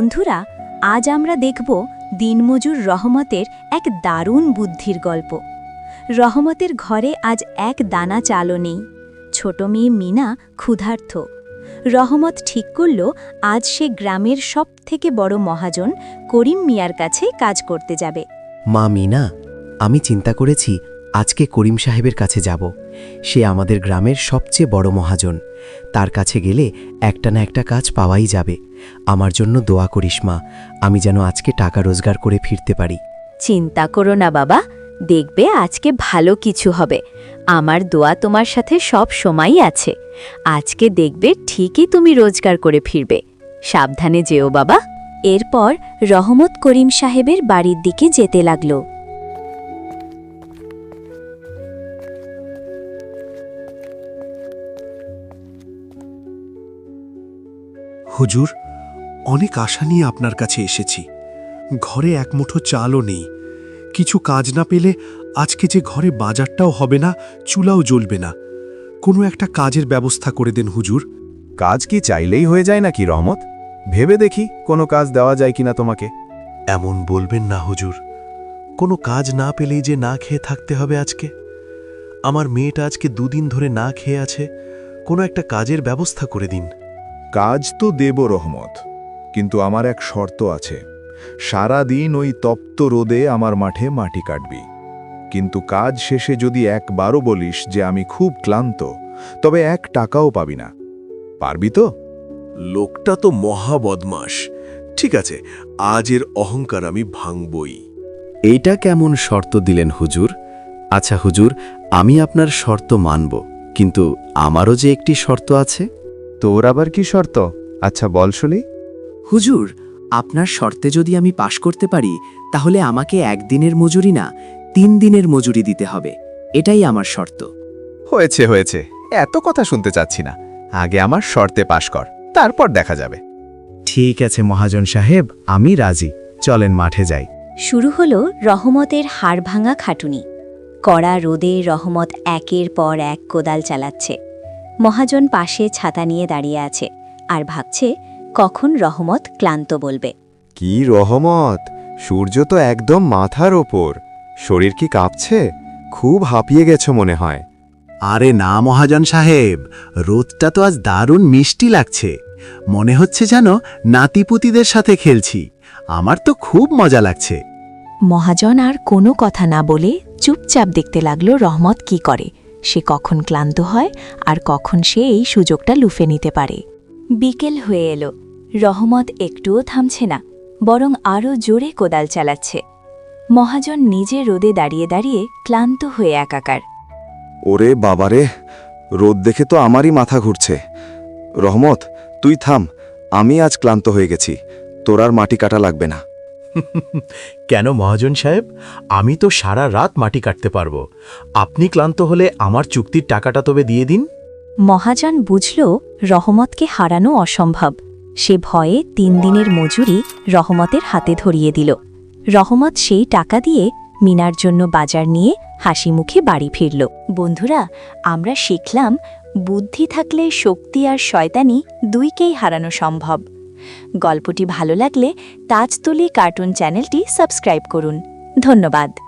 বন্ধুরা, আজ আমরা দেখব দিনমজুর রহমতের এক দারুণ বুদ্ধির গল্প। রহমতের ঘরে আজ এক দানা চালও নেই। ছোট মেয়ে মিনা ক্ষুধার্ত। রহমত ঠিক করল আজ সে গ্রামের সবথেকে বড় মহাজন করিম মিয়ার কাছে কাজ করতে যাবে। মা মিনা, আমি চিন্তা করেছি আজকে করিম সাহেবের কাছে যাব। সে আমাদের গ্রামের সবচেয়ে বড় মহাজন। তার কাছে গেলে একটা না একটা কাজ পাওয়াই যাবে। আমার জন্য দোয়া করিস মা, আমি যেন আজকে টাকা রোজগার করে ফিরতে পারি। চিন্তা করো না বাবা, দেখবে আজকে ভালো কিছু হবে। আমার দোয়া তোমার সাথে সব সময়ই আছে। আজকে দেখবে ঠিকই তুমি রোজগার করে ফিরবে। সাবধানে যেও বাবা। এরপর রহমত করিম সাহেবের বাড়ির দিকে যেতে লাগল। হুজুর, অনেক আশা নিয়ে আপনার কাছে এসেছি। ঘরে এক মুঠো চালও নেই। কিছু কাজ না পেলে আজকে যে ঘরে বাজারটাও হবে না, চুলাও জ্বলবে না। কোনো একটা কাজের ব্যবস্থা করে দেন হুজুর। কাজ কি চাইলেই হয়ে যায় নাকি রহমত? ভেবে দেখি কোনো কাজ দেওয়া যায় কিনা তোমাকে। এমন বলবেন না হুজুর। কোনো কাজ না পেলেই যে না খেয়ে থাকতে হবে আজকে। আমার মেয়েটা আজকে দুদিন ধরে না খেয়ে আছে। কোনো একটা কাজের ব্যবস্থা করে দিন। কাজ তো দেব রহমত, কিন্তু আমার এক শর্ত আছে। সারা দিন ওই তপ্ত রোদে আমার মাঠে মাটি কাটবি, কিন্তু কাজ শেষে যদি একবারও বলিস যে আমি খুব ক্লান্ত, তবে 1 টাকাও পাবি না। পারবি তো? লোকটা তো মহা বদমাস। ঠিক আছে, আজ এর অহংকার আমি ভাঙবই। এইটা কেমন শর্ত দিলেন হুজুর? আচ্ছা হুজুর, আমি আপনার শর্ত মানব, কিন্তু আমারও যে একটি শর্ত আছে। তোর আবার কি শর্ত? আচ্ছা বল শুনি। হুজুর, আপনার শর্তে যদি আমি পাশ করতে পারি, তাহলে আমাকে 1 দিনের মজুরি না 3 দিনের মজুরি দিতে হবে। এটাই আমার শর্ত। হয়েছে হয়েছে, এত কথা শুনতে চাচ্ছি না। আগে আমার শর্তে পাশ কর, তারপর দেখা যাবে। ঠিক আছে মহাজন সাহেব, আমি রাজি। চলেন মাঠে যাই। শুরু হলো রহমতের হাড়ভাঙা খাটুনি। কড়া রোদে রহমত একের পর এক কোদাল চালাচ্ছে। মহাজন পাশে ছাতা নিয়ে দাঁড়িয়ে আছে আর ভাবছে কখন রহমত ক্লান্ত বলবে। কি রহমত, সূর্য তো একদম মাথার ওপর। শরীর কি কাঁপছে? খুব হাঁপিয়ে গেছো মনে হয়। আরে না মহাজন সাহেব, রোদটা তো আজ দারুণ মিষ্টি লাগছে। মনে হচ্ছে যেন নাতিপুতিদের সাথে খেলছি। আমার তো খুব মজা লাগছে। মহাজন আর কোনো কথা না বলে চুপচাপ দেখতে লাগলো রহমত কি করে, সে কখন ক্লান্ত হয় আর কখন সে এই সুযোগটা লুফে নিতে পারে। বিকেল হয়ে এলো। রহমত একটুও থামছে না, বরং আরও জোরে কোদাল চালাচ্ছে। মহাজন নিজে রোদে দাঁড়িয়ে দাঁড়িয়ে ক্লান্ত হয়ে একাকার। ওরে বাবারে, রোদ দেখে তো আমারই মাথা ঘুরছে। রহমত, তুই থাম, আমি আজ ক্লান্ত হয়ে গেছি। তোর আর মাটি কাটা লাগবে না। কেন মহাজন সাহেব? আমি তো সারা রাত মাটি কাটতে পারবো। আপনি ক্লান্ত হলে আমার চুক্তির টাকাটা তবে দিয়ে দিন। মহাজন বুঝল রহমতকে হারানো অসম্ভব। সে ভয়ে 3 দিনের মজুরি রহমতের হাতে ধরিয়ে দিল। রহমত সেই টাকা দিয়ে মিনার জন্য বাজার নিয়ে হাসি মুখে বাড়ি ফিরল। বন্ধুরা, আমরা শিখলাম বুদ্ধি থাকলে শক্তি আর শয়তানি দুইকেই হারানো সম্ভব। গল্পটি ভালো লাগলে তাজতলী কার্টুন চ্যানেলটি সাবস্ক্রাইব করুন। ধন্যবাদ।